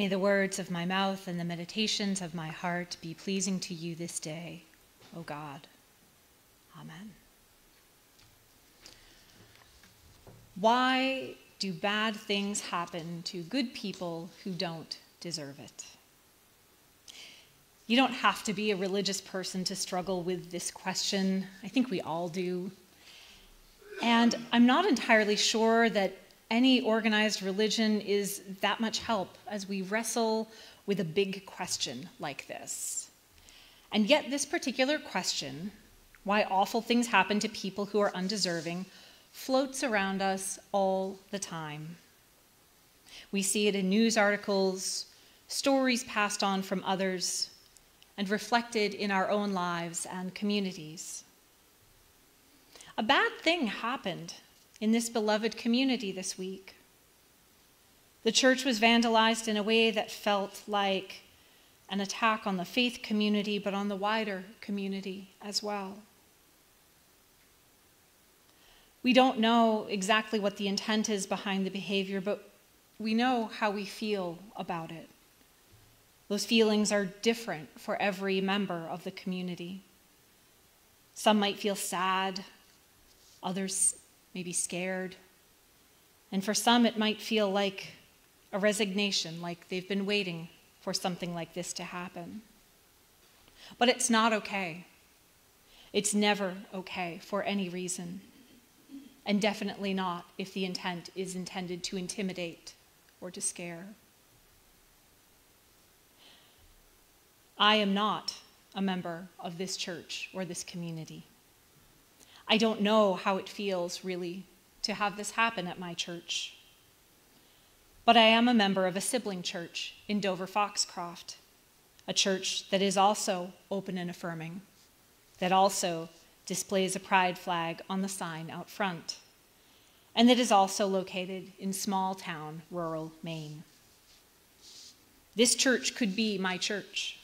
May the words of my mouth and the meditations of my heart be pleasing to you this day, O God. Amen. Why do bad things happen to good people who don't deserve it? You don't have to be a religious person to struggle with this question. I think we all do. And I'm not entirely sure that any organized religion is that much help as we wrestle with a big question like this. And yet this particular question, why awful things happen to people who are undeserving, floats around us all the time. We see it in news articles, stories passed on from others, and reflected in our own lives and communities. A bad thing happened in this beloved community this week. The church was vandalized in a way that felt like an attack on the faith community, but on the wider community as well. We don't know exactly what the intent is behind the behavior, but we know how we feel about it. Those feelings are different for every member of the community. Some might feel sad, others may be scared, and for some it might feel like a resignation, like they've been waiting for something like this to happen. But it's not okay. It's never okay for any reason, and definitely not if the intent is intended to intimidate or to scare. I am not a member of this church or this community. I don't know how it feels, really, to have this happen at my church. But I am a member of a sibling church in Dover-Foxcroft, a church that is also open and affirming, that also displays a pride flag on the sign out front, and that is also located in small-town rural Maine. This church could be my church,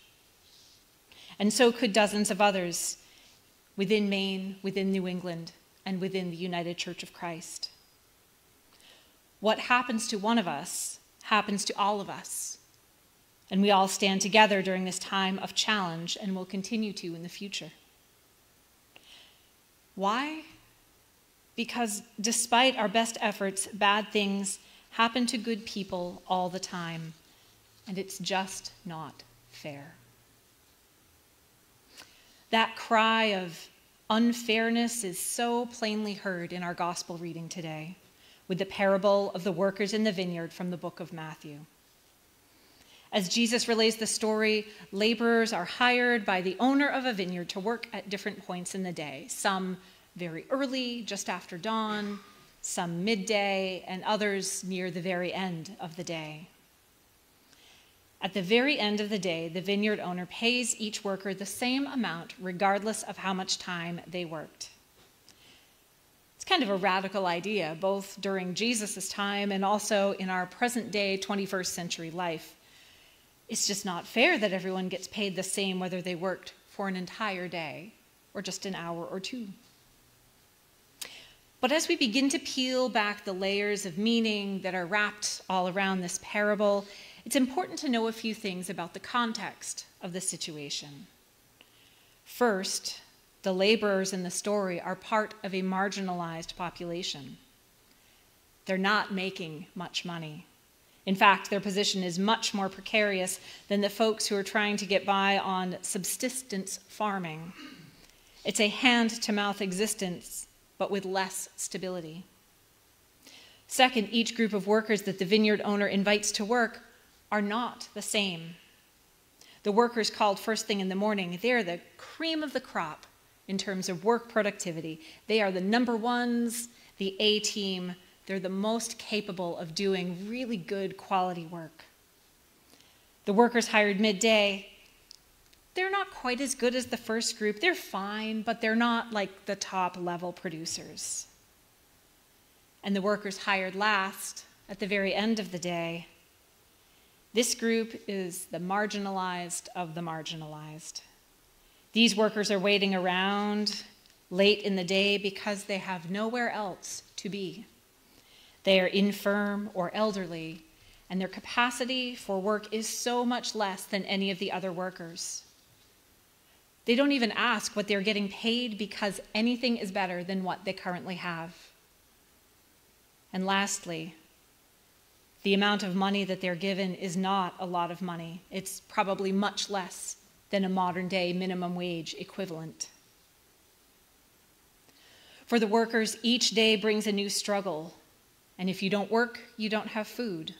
and so could dozens of others within Maine, within New England, and within the United Church of Christ. What happens to one of us happens to all of us, and we all stand together during this time of challenge and will continue to in the future. Why? Because despite our best efforts, bad things happen to good people all the time, and it's just not fair. That cry of unfairness is so plainly heard in our gospel reading today with the parable of the workers in the vineyard from the book of Matthew. As Jesus relays the story, laborers are hired by the owner of a vineyard to work at different points in the day, some very early, just after dawn, some midday, and others near the very end of the day. At the very end of the day, the vineyard owner pays each worker the same amount regardless of how much time they worked. It's kind of a radical idea, both during Jesus' time and also in our present-day 21st century life. It's just not fair that everyone gets paid the same whether they worked for an entire day or just an hour or two. But as we begin to peel back the layers of meaning that are wrapped all around this parable, it's important to know a few things about the context of the situation. First, the laborers in the story are part of a marginalized population. They're not making much money. In fact, their position is much more precarious than the folks who are trying to get by on subsistence farming. It's a hand-to-mouth existence, but with less stability. Second, each group of workers that the vineyard owner invites to work are not the same. The workers called first thing in the morning, they're the cream of the crop in terms of work productivity. They are the number ones, the A team. They're the most capable of doing really good quality work. The workers hired midday, they're not quite as good as the first group. They're fine, but they're not like the top level producers. And the workers hired last, at the very end of the day, this group is the marginalized of the marginalized. These workers are waiting around late in the day because they have nowhere else to be. They are infirm or elderly, and their capacity for work is so much less than any of the other workers. They don't even ask what they're getting paid because anything is better than what they currently have. And lastly, the amount of money that they're given is not a lot of money. It's probably much less than a modern-day minimum wage equivalent. For the workers, each day brings a new struggle, and if you don't work, you don't have food.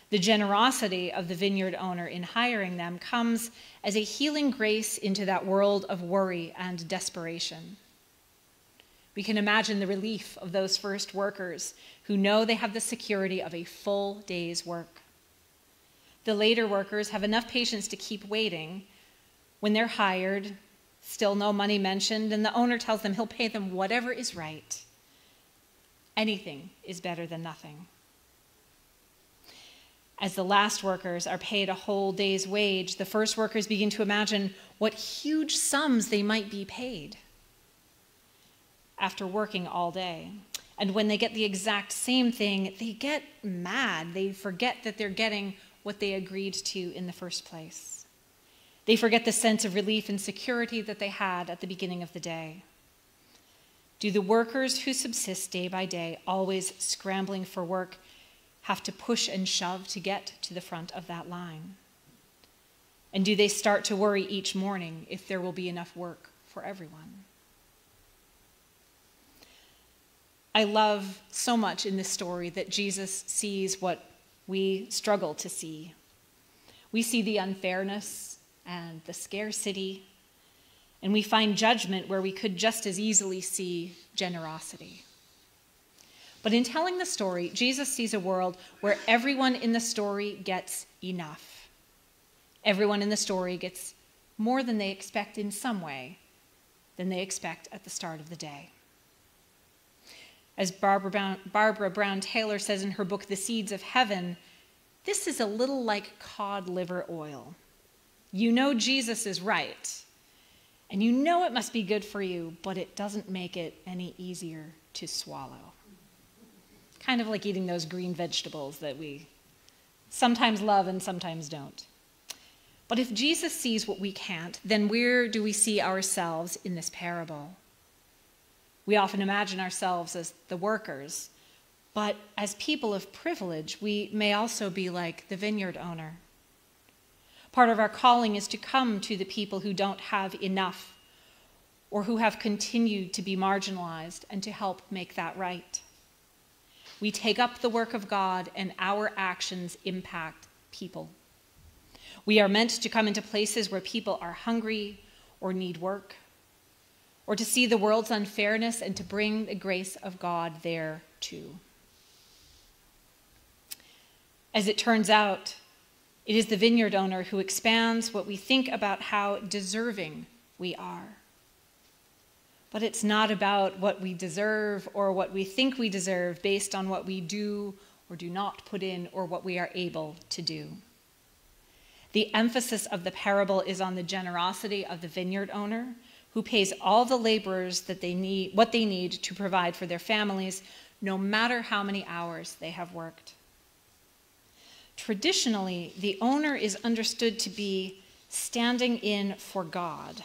The generosity of the vineyard owner in hiring them comes as a healing grace into that world of worry and desperation. We can imagine the relief of those first workers who know they have the security of a full day's work. The later workers have enough patience to keep waiting. When they're hired, still no money mentioned, and the owner tells them he'll pay them whatever is right. Anything is better than nothing. As the last workers are paid a whole day's wage, the first workers begin to imagine what huge sums they might be paid after working all day. And when they get the exact same thing, they get mad. They forget that they're getting what they agreed to in the first place. They forget the sense of relief and security that they had at the beginning of the day. Do the workers who subsist day by day, always scrambling for work, have to push and shove to get to the front of that line? And do they start to worry each morning if there will be enough work for everyone? I love so much in this story that Jesus sees what we struggle to see. We see the unfairness and the scarcity, and we find judgment where we could just as easily see generosity. But in telling the story, Jesus sees a world where everyone in the story gets enough. Everyone in the story gets more than they expect in some way than they expect at the start of the day. As Barbara Brown Taylor says in her book, The Seeds of Heaven, this is a little like cod liver oil. You know Jesus is right, and you know it must be good for you, but it doesn't make it any easier to swallow. Kind of like eating those green vegetables that we sometimes love and sometimes don't. But if Jesus sees what we can't, then where do we see ourselves in this parable? We often imagine ourselves as the workers, but as people of privilege, we may also be like the vineyard owner. Part of our calling is to come to the people who don't have enough or who have continued to be marginalized and to help make that right. We take up the work of God and our actions impact people. We are meant to come into places where people are hungry or need work, or to see the world's unfairness and to bring the grace of God there too. As it turns out, it is the vineyard owner who expands what we think about how deserving we are. But it's not about what we deserve or what we think we deserve based on what we do or do not put in or what we are able to do. The emphasis of the parable is on the generosity of the vineyard owner, who pays all the laborers what they need to provide for their families, no matter how many hours they have worked. Traditionally, the owner is understood to be standing in for God.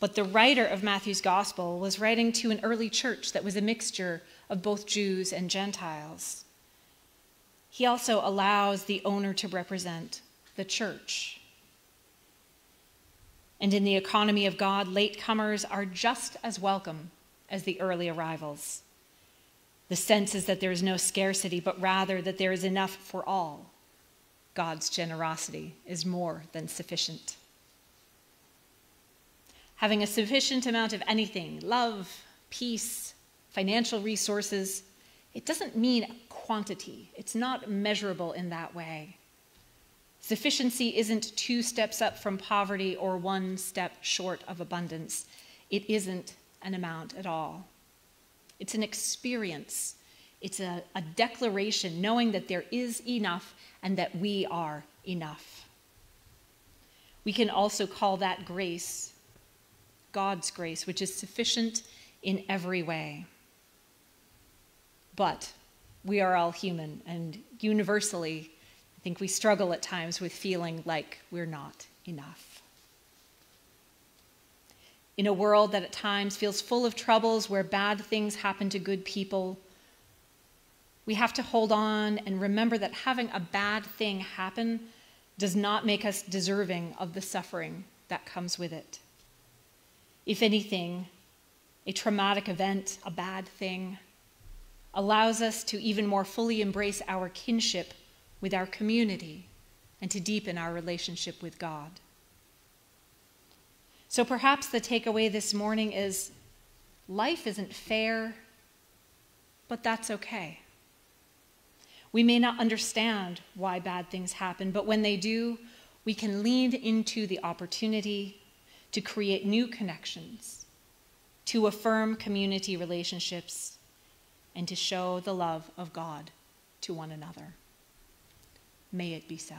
But the writer of Matthew's gospel was writing to an early church that was a mixture of both Jews and Gentiles. He also allows the owner to represent the church. And in the economy of God, latecomers are just as welcome as the early arrivals. The sense is that there is no scarcity, but rather that there is enough for all. God's generosity is more than sufficient. Having a sufficient amount of anything, love, peace, financial resources, it doesn't mean quantity. It's not measurable in that way. Sufficiency isn't 2 steps up from poverty or 1 step short of abundance. It isn't an amount at all. It's an experience. It's a declaration, knowing that there is enough and that we are enough. We can also call that grace God's grace, which is sufficient in every way. But we are all human, and universally, I think we struggle at times with feeling like we're not enough. In a world that at times feels full of troubles, where bad things happen to good people, we have to hold on and remember that having a bad thing happen does not make us deserving of the suffering that comes with it. If anything, a traumatic event, a bad thing, allows us to even more fully embrace our kinship with our community and to deepen our relationship with God. So perhaps the takeaway this morning is life isn't fair, but that's okay. We may not understand why bad things happen, but when they do, we can lean into the opportunity to create new connections, to affirm community relationships, and to show the love of God to one another. May it be so.